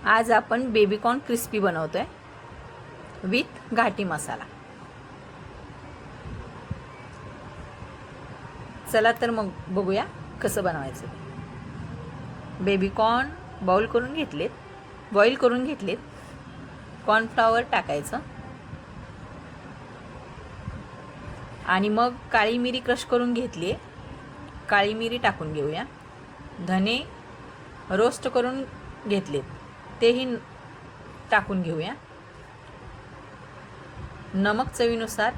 आज आपण baby corn crispy बनवतोय विथ घाटी मसाला। चला तर मग बघूया कसं बनवायचं। बेबीकॉर्न बॉईल करून घेतलेत, कॉर्नफ्लॉवर टाकायचं आणि मग काळी मिरी क्रश करून घेतली, काळी मिरी टाकून घेऊया। धने रोस्ट करून घेतलेत, तेही टाकून घेऊया। नमक चवीनुसार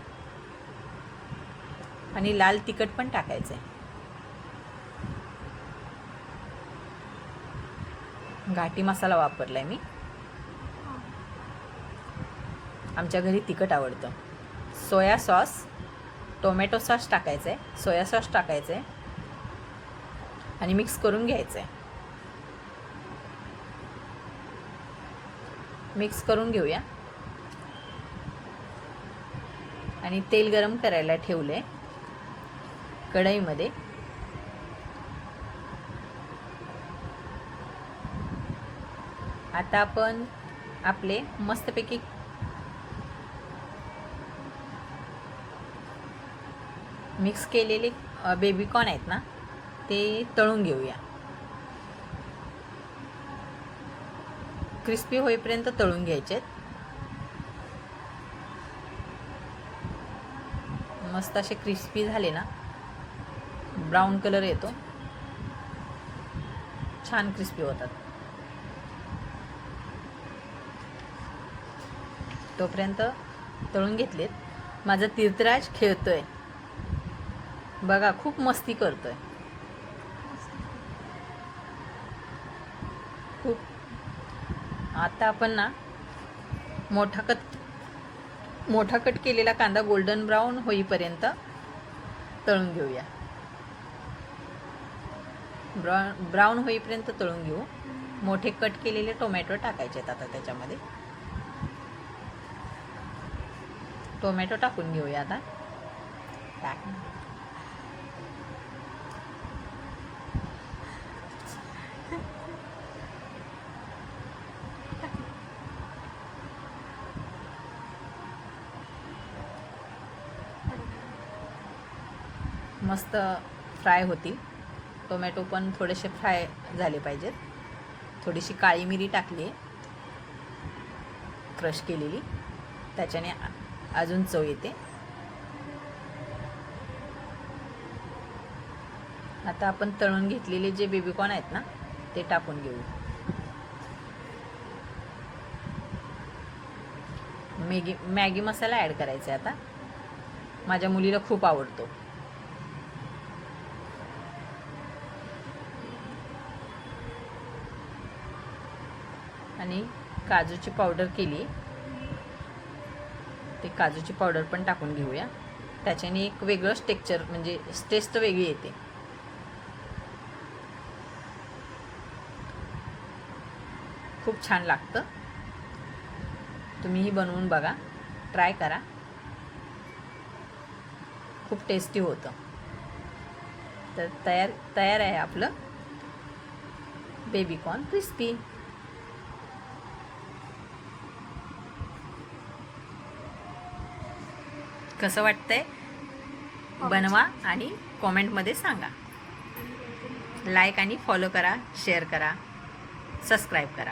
आणि लाल तिखट पण टाकायचं आहे। घाटी मसाला वापरलाय मी, आमच्या घरी तिखट आवडतं। सोया सॉस, टोमॅटो सॉस टाकायचं आहे, सोया सॉस टाकायचं आहे आणि मिक्स करून घ्यायचं आहे। मिक्स करून घेऊया आणि तेल गरम करायला ठेवले कढईमध्ये। आता आपण आपले मस्तपैकी मिक्स केलेले बेबीकॉर्न आहेत ना, ते तळून घेऊया। क्रिस्पी होईपर्यंत तळून घ्यायचे। मस्त असे क्रिस्पी झाले ना, ब्राऊन कलर येतो, छान क्रिस्पी होतात। तोपर्यंत तळून घेतलेत। माझा तीर्थराज खेळतोय बघा, खूप मस्ती करतोय खूप। आता आपण ना मोठा कट केलेला कांदा गोल्डन ब्राऊन होईपर्यंत तळून घेऊया। ब्राऊन होईपर्यंत तळून घेऊ। मोठे कट केलेले टोमॅटो टाकायचे आहेत आता त्याच्यामध्ये। टोमॅटो टाकून घेऊया आता। मस्त फ्राय होतील टोमॅटो, पण थोडेसे फ्राय झाले पाहिजेत। थोडीशी काळी मिरी टाकली क्रश केलेली, त्याच्याने अजून चव येते। आता आपण तळून घेतलेले जे बेबीकॉर्न आहेत ना, ते टाकून घेऊ। मॅगी मसाला ॲड करायचा आता, माझ्या मुलीला खूप आवडतो। आणि काजूची पावडर केली, ते काजूची पावडर पण टाकून घेऊया। त्याच्याने एक वेगळंच टेक्स्चर, म्हणजे टेस्ट वेगळी येते। खूप छान लागतं, तुम्हीही बनवून बघा, ट्राय करा, खूप टेस्टी होतं। तर तयार आहे आपलं बेबीकॉर्न क्रिस्पी। कसं वाटतंय बनवा आणि कॉमेंटमध्ये सांगा। लाईक आणि फॉलो करा, शेअर करा, सबस्क्राईब करा।